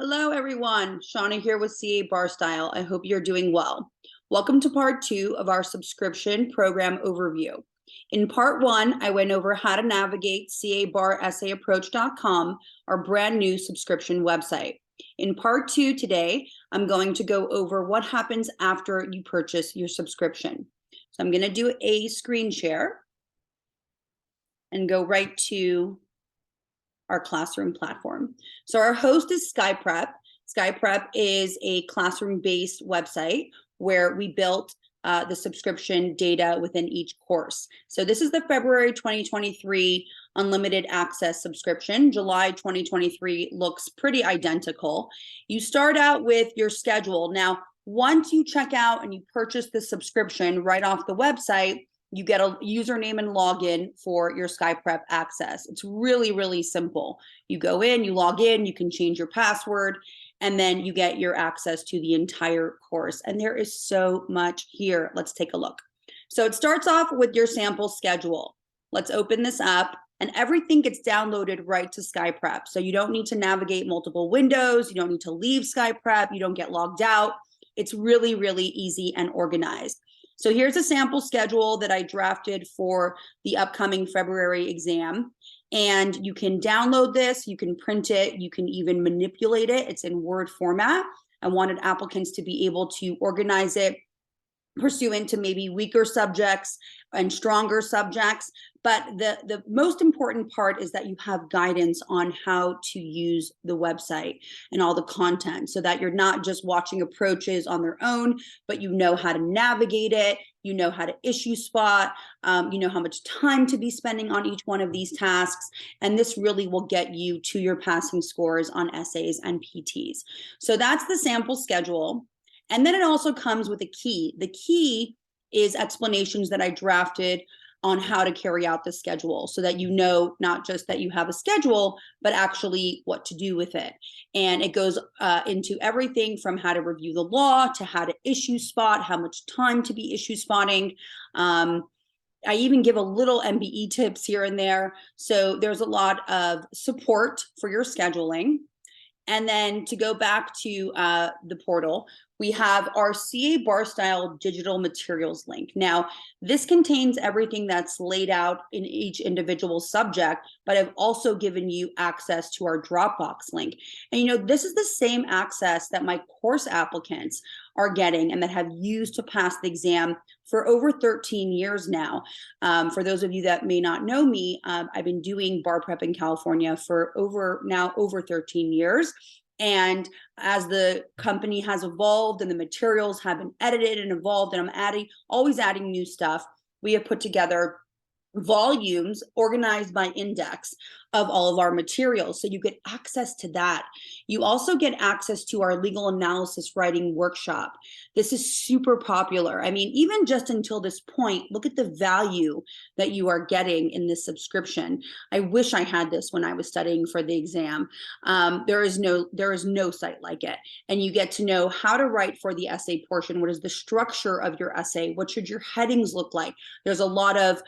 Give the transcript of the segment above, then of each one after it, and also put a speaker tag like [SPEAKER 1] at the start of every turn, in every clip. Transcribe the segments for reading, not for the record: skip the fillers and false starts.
[SPEAKER 1] Hello, everyone. Shana here with CA Bar Style. I hope you're doing well. Welcome to part 2 of our subscription program overview. In part 1, I went over how to navigate cabaressayapproach.com, our brand new subscription website. In part 2 today, I'm going to go over what happens after you purchase your subscription. So I'm going to do a screen share and go right to our classroom platform. So our host is SkyPrep. SkyPrep is a classroom-based website where we built the subscription data within each course. So this is the February 2023 unlimited access subscription. July 2023 looks pretty identical. You start out with your schedule. Now, once you check out and you purchase the subscription right off the website, you get a username and login for your SkyPrep access. It's really, really simple. You go in, you log in, you can change your password, and then you get your access to the entire course. And there is so much here. Let's take a look. So it starts off with your sample schedule. Let's open this up, and everything gets downloaded right to SkyPrep. So you don't need to navigate multiple windows. You don't need to leave SkyPrep. You don't get logged out. It's really, really easy and organized. So here's a sample schedule that I drafted for the upcoming February exam. And you can download this, you can print it, you can even manipulate it. It's in Word format. I wanted applicants to be able to organize it pursuant to maybe weaker subjects and stronger subjects. But the most important part is that you have guidance on how to use the website and all the content so that you're not just watching approaches on their own, but you know how to navigate it, you know how to issue spot, you know how much time to be spending on each one of these tasks. And this really will get you to your passing scores on essays and PTs. So that's the sample schedule. And then it also comes with a key. The key is explanations that I drafted on how to carry out the schedule so that you know not just that you have a schedule, but actually what to do with it. And it goes into everything from how to review the law to how to issue spot, how much time to be issue spotting. I even give a little MBE tips here and there. So there's a lot of support for your scheduling. And then to go back to the portal, we have our CA Bar Style digital materials link. Now, this contains everything that's laid out in each individual subject, but I've also given you access to our Dropbox link. And you know, this is the same access that my course applicants are getting and that have used to pass the exam for over 13 years now. For those of you that may not know me, I've been doing bar prep in California for over 13 years. And as the company has evolved and the materials have been edited and evolved, and I'm always adding new stuff, we have put together volumes organized by index of all of our materials. So you get access to that. You also get access to our legal analysis writing workshop. This is super popular. I mean, even just until this point, look at the value that you are getting in this subscription. I wish I had this when I was studying for the exam. There is no site like it. And you get to know how to write for the essay portion. What is the structure of your essay? What should your headings look like? There's a lot of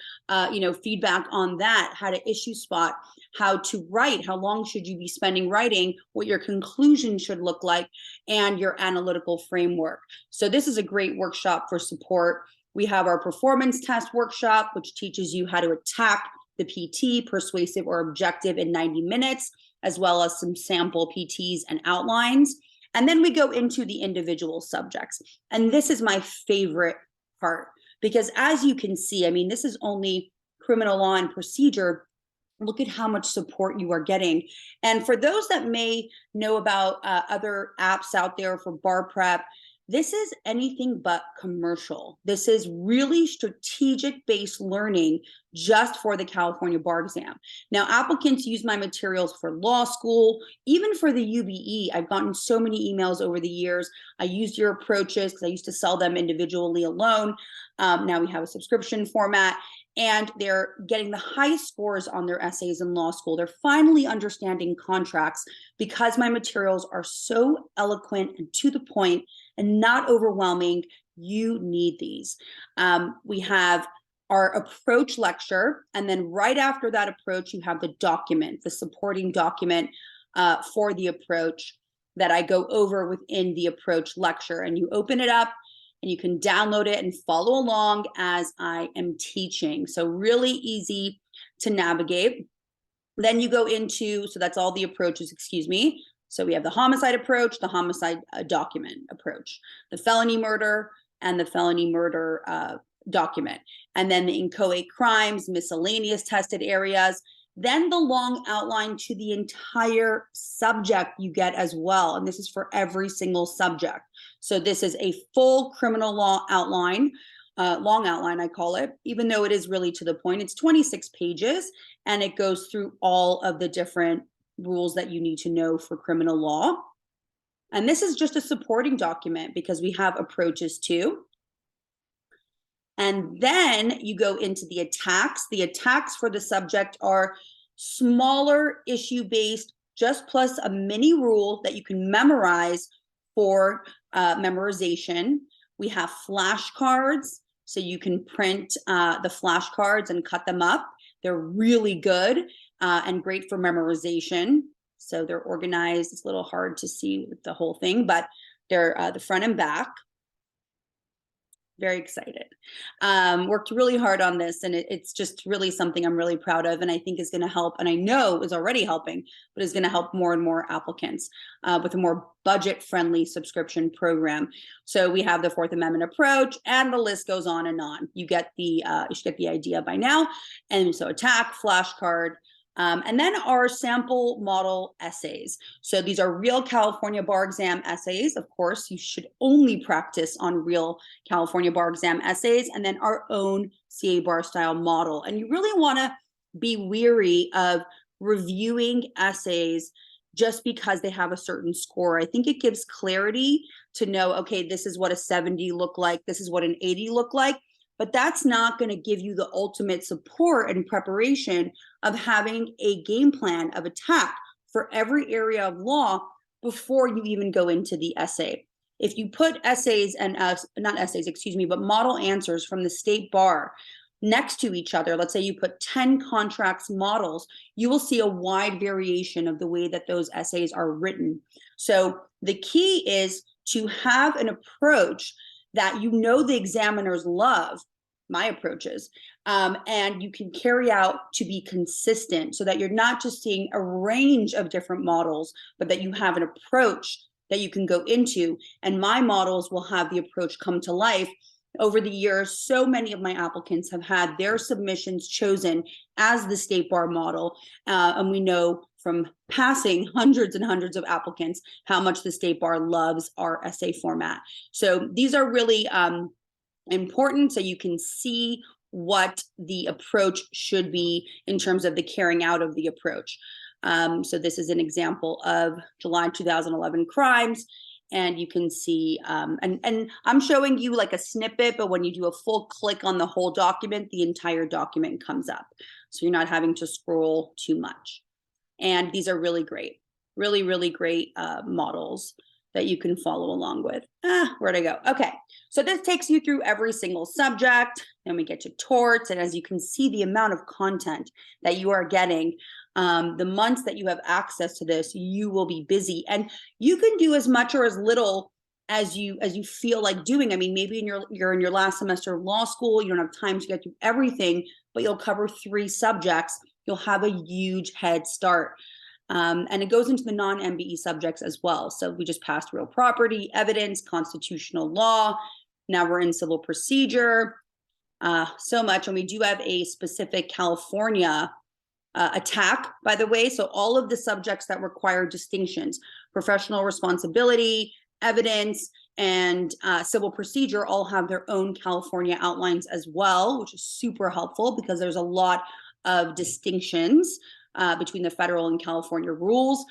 [SPEAKER 1] feedback on that, how to issue spot, how to write, how long should you be spending writing, what your conclusion should look like, and your analytical framework. So this is a great workshop for support. We have our performance test workshop, which teaches you how to attack the PT, persuasive or objective, in 90 minutes, as well as some sample PTs and outlines. And then we go into the individual subjects. And this is my favorite part, because as you can see, I mean, this is only criminal law and procedure. Look at how much support you are getting. And for those that may know about other apps out there for bar prep, this is anything but commercial. This is really strategic-based learning just for the California bar exam. Now, applicants use my materials for law school, even for the UBE. I've gotten so many emails over the years. I used your approaches because I used to sell them individually alone. Now we have a subscription format, and they're getting the highest scores on their essays in law school. They're finally understanding contracts because my materials are so eloquent and to the point and not overwhelming. You need these. We have our approach lecture, and then right after that approach, you have the document, the supporting document for the approach. that I go over within the approach lecture. And you open it up and you can download it and follow along as I am teaching. So really easy to navigate. Then you go into, so that's all the approaches, excuse me. So we have the homicide approach, the homicide document approach, the felony murder, and the felony murder document. And then the inchoate crimes, miscellaneous tested areas, then the long outline to the entire subject you get as well. And this is for every single subject. So this is a full criminal law outline, long outline, I call it, even though it is really to the point. It's 26 pages, and it goes through all of the different rules that you need to know for criminal law. And this is just a supporting document because we have approaches too. And then you go into the attacks. The attacks for the subject are smaller issue-based, just plus a mini rule that you can memorize for memorization. We have flashcards, so you can print the flashcards and cut them up. They're really good and great for memorization. So they're organized. It's a little hard to see with the whole thing, but they're the front and back. Very excited. Worked really hard on this, and it's just really something I'm really proud of, and I think is going to help, and I know is already helping, but is going to help more and more applicants with a more budget-friendly subscription program. So we have the Fourth Amendment approach, and the list goes on and on. You get the you should get the idea by now. And so attack, flashcard, and then our sample model essays. So these are real California bar exam essays. Of course, you should only practice on real California bar exam essays, and then our own CA bar style model. And you really want to be weary of reviewing essays just because they have a certain score. I think it gives clarity to know, okay, this is what a 70 look like, this is what an 80 look like. But that's not going to give you the ultimate support and preparation of having a game plan of attack for every area of law before you even go into the essay. If you put essays and not essays, excuse me, but model answers from the state bar next to each other, let's say you put 10 contracts models, you will see a wide variation of the way that those essays are written. So the key is to have an approach that you know the examiners love, my approaches, and you can carry out to be consistent so that you're not just seeing a range of different models, but that you have an approach that you can go into. And my models will have the approach come to life. Over the years, so many of my applicants have had their submissions chosen as the state bar model. And we know from passing hundreds and hundreds of applicants how much the state bar loves our essay format. So these are really important so you can see what the approach should be in terms of the carrying out of the approach. So this is an example of July 2011 crimes. And you can see, and I'm showing you like a snippet, but when you do a full click on the whole document, the entire document comes up. So you're not having to scroll too much. And these are really great, really, really great models that you can follow along with. Where'd I go? Okay, so this takes you through every single subject. Then we get to torts. And as you can see, the amount of content that you are getting, the months that you have access to this, you will be busy. And you can do as much or as little as you feel like doing. I mean, maybe you're in your last semester of law school, you don't have time to get through everything, but you'll cover 3 subjects. You'll have a huge head start. And it goes into the non-MBE subjects as well. So we just passed real property, evidence, constitutional law. Now we're in civil procedure, so much. And we do have a specific California attack, by the way. So all of the subjects that require distinctions, professional responsibility, evidence, and civil procedure all have their own California outlines as well, which is super helpful because there's a lot of distinctions between the federal and California rules.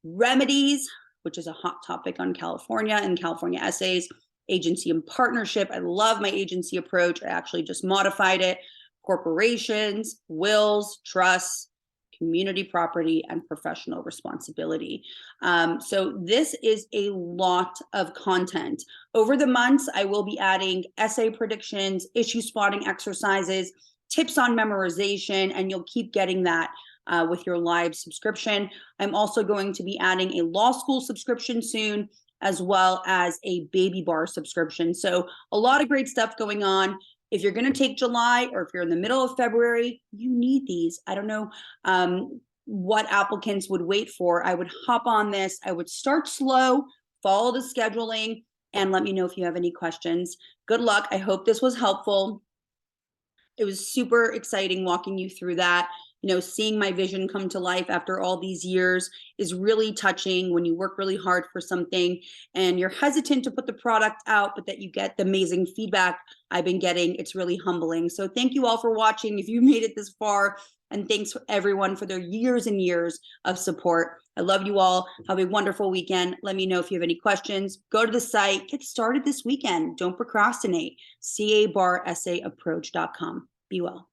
[SPEAKER 1] Remedies, which is a hot topic on California and California essays. Agency and partnership. I love my agency approach. I actually just modified it. Corporations, wills, trusts, community property, and professional responsibility. So this is a lot of content. Over the months, I will be adding essay predictions, issue spotting exercises, tips on memorization, and you'll keep getting that with your live subscription. I'm also going to be adding a law school subscription soon, as well as a baby bar subscription. So a lot of great stuff going on. If you're going to take July, or if you're in the middle of February, you need these. I don't know what applicants would wait for. I would hop on this. I would start slow, follow the scheduling, and let me know if you have any questions. Good luck. I hope this was helpful. It was super exciting walking you through that. You know, seeing my vision come to life after all these years is really touching when you work really hard for something and you're hesitant to put the product out, but that you get the amazing feedback I've been getting. It's really humbling. So thank you all for watching if you made it this far. And thanks for everyone for their years and years of support. I love you all. Have a wonderful weekend. Let me know if you have any questions. Go to the site. Get started this weekend. Don't procrastinate. cabarsaapproach.com. Be well.